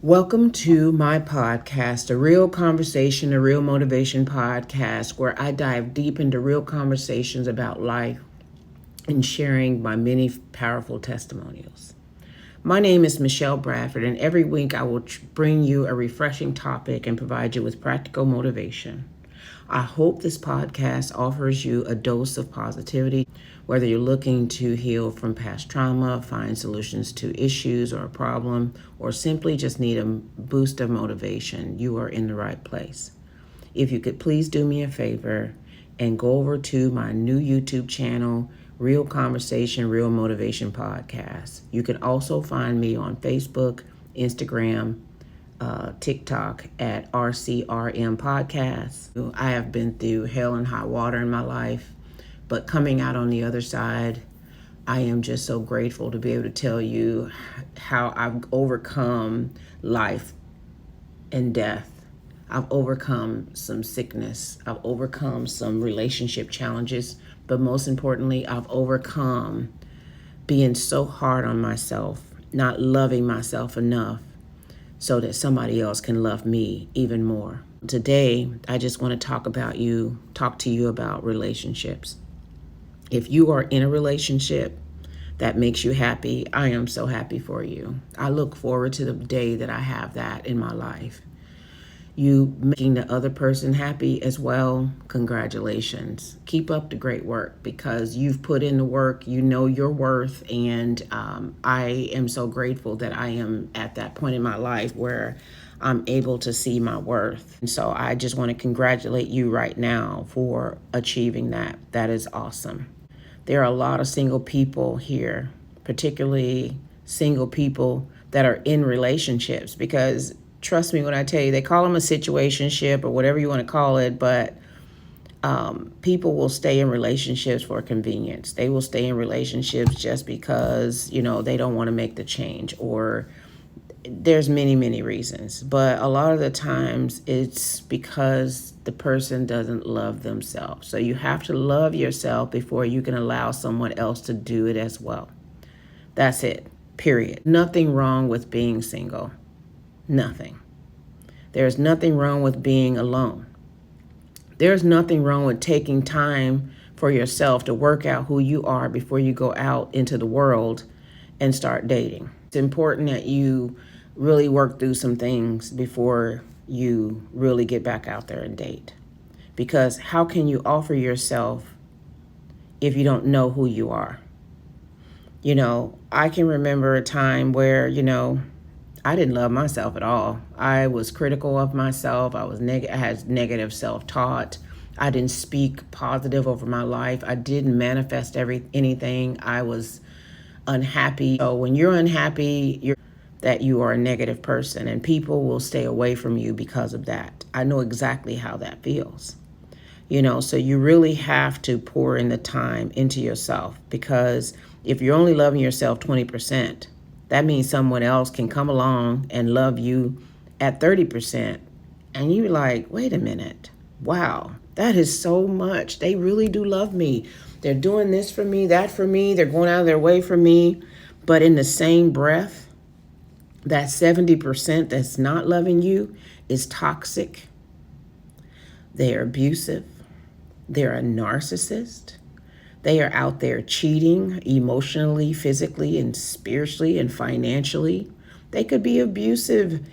Welcome to my podcast, A Real Conversation, A Real Motivation podcast, where I dive deep into real conversations about life and sharing my many powerful testimonials. My name is Michelle Bradford, and every week I will bring you a refreshing topic and provide you with practical motivation. I hope this podcast offers you a dose of positivity, whether you're looking to heal from past trauma, find solutions to issues or a problem, or simply just need a boost of motivation. You are in the right place. If you could please do me a favor and go over to my new YouTube channel, Real Conversation, Real Motivation Podcast. You can also find me on Facebook, Instagram, TikTok at RCRM Podcast. I have been through hell and high water in my life, but coming out on the other side, I am just so grateful to be able to tell you how I've overcome life and death. I've overcome some sickness. I've overcome some relationship challenges, but most importantly, I've overcome being so hard on myself, not loving myself enough so that somebody else can love me even more. Today, I just want to talk to you about relationships. If you are in a relationship that makes you happy, I am so happy for you. I look forward to the day that I have that in my life. You making the other person happy as well, congratulations. Keep up the great work because you've put in the work, you know your worth, and I am so grateful that I am at that point in my life where I'm able to see my worth. And so I just want to congratulate you right now for achieving that. That is awesome. There are a lot of single people here, particularly single people that are in relationships because trust me when I tell you, they call them a situationship or whatever you want to call it, but people will stay in relationships for convenience. They will stay in relationships just because, they don't want to make the change, or there's many, many reasons. But a lot of the times it's because the person doesn't love themselves. So you have to love yourself before you can allow someone else to do it as well. That's it, period. Nothing wrong with being single. Nothing. There's nothing wrong with being alone. There's nothing wrong with taking time for yourself to work out who you are before you go out into the world and start dating. It's important that you really work through some things before you really get back out there and date. Because how can you offer yourself if you don't know who you are? I can remember a time where, I didn't love myself at all. I was critical of myself. I had negative self-taught. I didn't speak positive over my life. I didn't manifest anything. I was unhappy. So when you're unhappy, you are a negative person, and people will stay away from you because of that. I know exactly how that feels. So you really have to pour in the time into yourself, because if you're only loving yourself 20%, that means someone else can come along and love you at 30%. And you're like, wait a minute. Wow, that is so much. They really do love me. They're doing this for me, that for me. They're going out of their way for me. But in the same breath, that 70% that's not loving you is toxic. They are abusive. They're a narcissist. They are out there cheating emotionally, physically, and spiritually, and financially. They could be abusive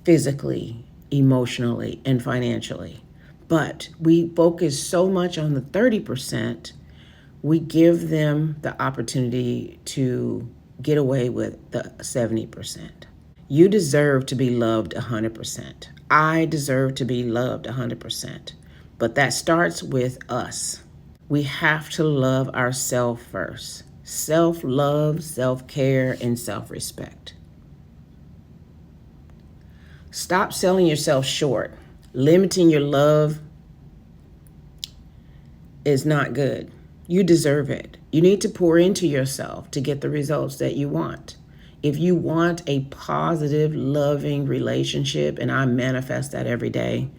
physically, emotionally, and financially. But we focus so much on the 30%, we give them the opportunity to get away with the 70%. You deserve to be loved 100%. I deserve to be loved 100%. But that starts with us. We have to love ourselves first. Self-love, self-care, and self-respect. Stop selling yourself short. Limiting your love is not good. You deserve it. You need to pour into yourself to get the results that you want. If you want a positive, loving relationship, and I manifest that every day,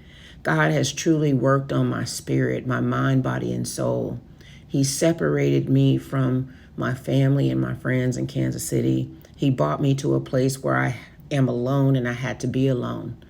God has truly worked on my spirit, my mind, body, and soul. He separated me from my family and my friends in Kansas City. He brought me to a place where I am alone and I had to be alone.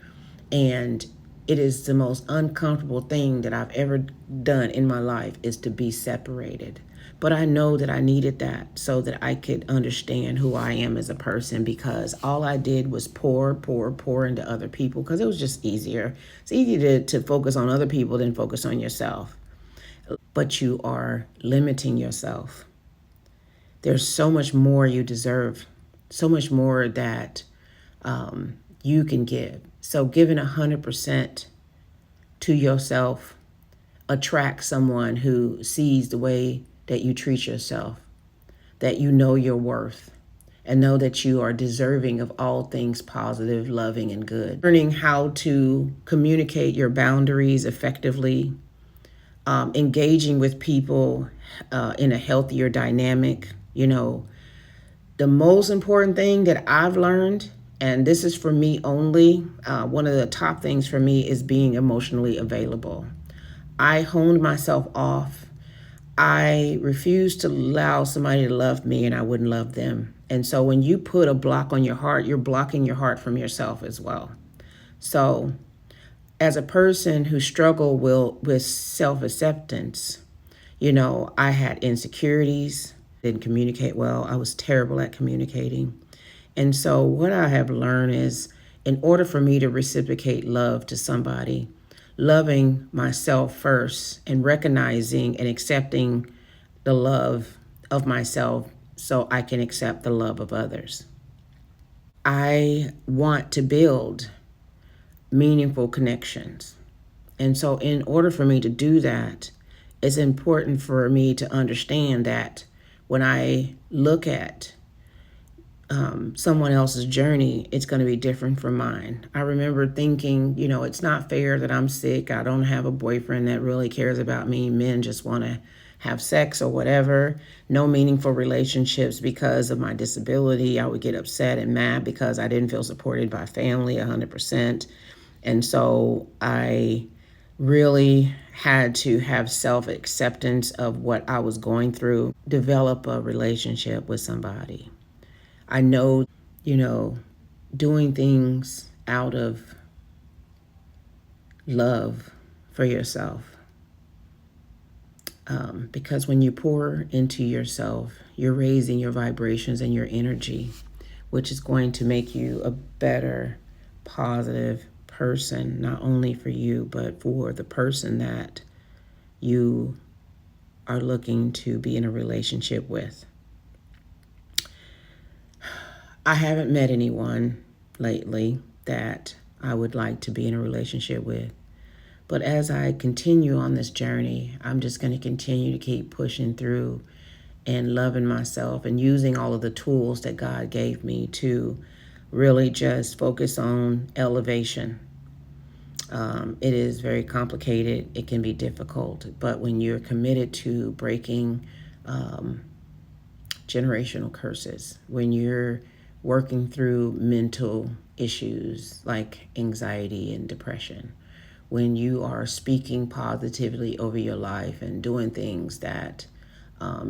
And it is the most uncomfortable thing that I've ever done in my life, is to be separated. But I know that I needed that so that I could understand who I am as a person, because all I did was pour into other people, because it was just easier. It's easy to focus on other people than focus on yourself. But you are limiting yourself. There's so much more you deserve, so much more that you can give. So giving 100% to yourself attracts someone who sees the way that you treat yourself, that you know your worth, and know that you are deserving of all things positive, loving, and good. Learning how to communicate your boundaries effectively, engaging with people in a healthier dynamic. The most important thing that I've learned, and this is for me only, one of the top things for me is being emotionally available. I honed myself off. I refused to allow somebody to love me and I wouldn't love them. And so when you put a block on your heart, you're blocking your heart from yourself as well. So as a person who struggled with self-acceptance, I had insecurities, didn't communicate well. I was terrible at communicating. And so what I have learned is, in order for me to reciprocate love to somebody, loving myself first and recognizing and accepting the love of myself so I can accept the love of others. I want to build meaningful connections. And so in order for me to do that, it's important for me to understand that when I look at someone else's journey, it's going to be different from mine. I remember thinking, it's not fair that I'm sick. I don't have a boyfriend that really cares about me. Men just want to have sex or whatever. No meaningful relationships because of my disability. I would get upset and mad because I didn't feel supported by family 100%. And so I really had to have self-acceptance of what I was going through, develop a relationship with somebody. I know, doing things out of love for yourself. Because when you pour into yourself, you're raising your vibrations and your energy, which is going to make you a better, positive person, not only for you, but for the person that you are looking to be in a relationship with. I haven't met anyone lately that I would like to be in a relationship with. But as I continue on this journey, I'm just going to continue to keep pushing through and loving myself and using all of the tools that God gave me to really just focus on elevation. It is very complicated. It can be difficult. But when you're committed to breaking generational curses, when you're working through mental issues like anxiety and depression, when you are speaking positively over your life and doing things that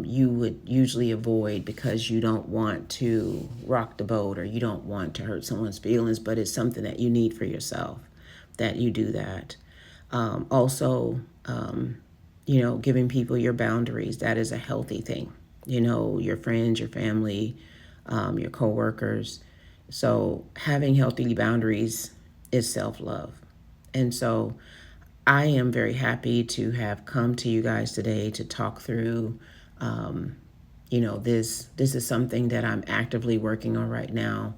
you would usually avoid because you don't want to rock the boat or you don't want to hurt someone's feelings, but it's something that you need for yourself, that you do that. Also, giving people your boundaries, that is a healthy thing. Your friends, your family, your coworkers. So having healthy boundaries is self-love. And so I am very happy to have come to you guys today to talk through, this is something that I'm actively working on right now.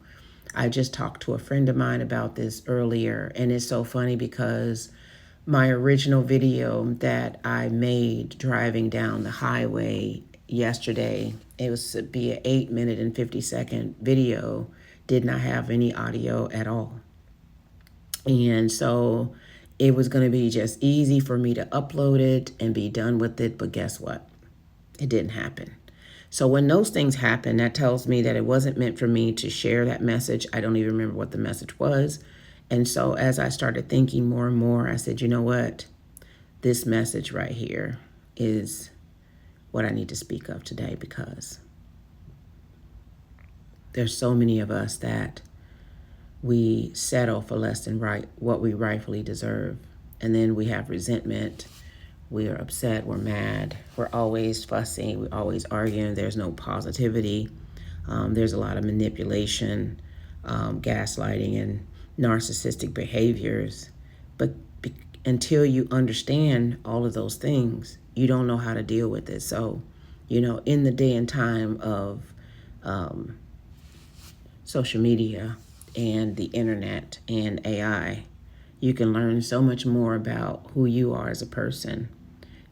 I just talked to a friend of mine about this earlier, and it's so funny because my original video that I made driving down the highway yesterday, it was to be an 8-minute and 50-second video, did not have any audio at all. And so it was going to be just easy for me to upload it and be done with it. But guess what? It didn't happen. So when those things happen, that tells me that it wasn't meant for me to share that message. I don't even remember what the message was. And so as I started thinking more and more, I said, you know what? This message right here is what I need to speak of today, because there's so many of us that we settle for less than what we rightfully deserve. And then we have resentment. We are upset. We're mad. We're always fussing. We're always arguing. There's no positivity. There's a lot of manipulation, gaslighting, and narcissistic behaviors. But until you understand all of those things, you don't know how to deal with it. So, in the day and time of social media and the internet and AI, you can learn so much more about who you are as a person.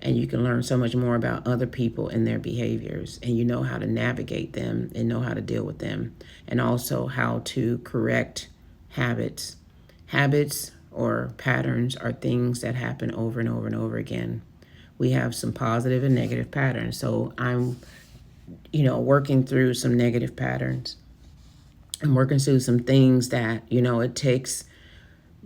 And you can learn so much more about other people and their behaviors. And you know how to navigate them and know how to deal with them. And also how to correct habits. Habits or patterns are things that happen over and over and over again. We have some positive and negative patterns. So I'm, working through some negative patterns. I'm working through some things that, it takes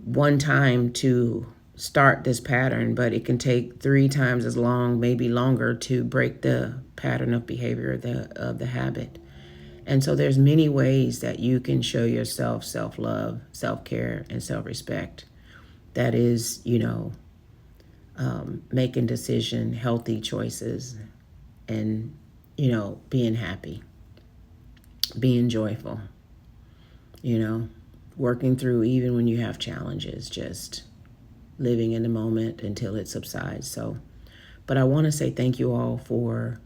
one time to start this pattern, but it can take 3 times as long, maybe longer, to break the pattern of behavior of the habit. And so there's many ways that you can show yourself self-love, self-care, and self-respect. That is, making healthy choices, and, being happy, being joyful, working through even when you have challenges, just living in the moment until it subsides. But I want to say thank you all for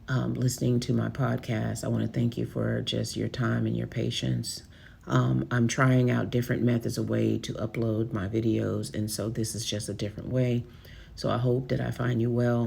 listening to my podcast. I want to thank you for just your time and your patience. I'm trying out different methods of way to upload my videos, and so this is just a different way. So I hope that I find you well.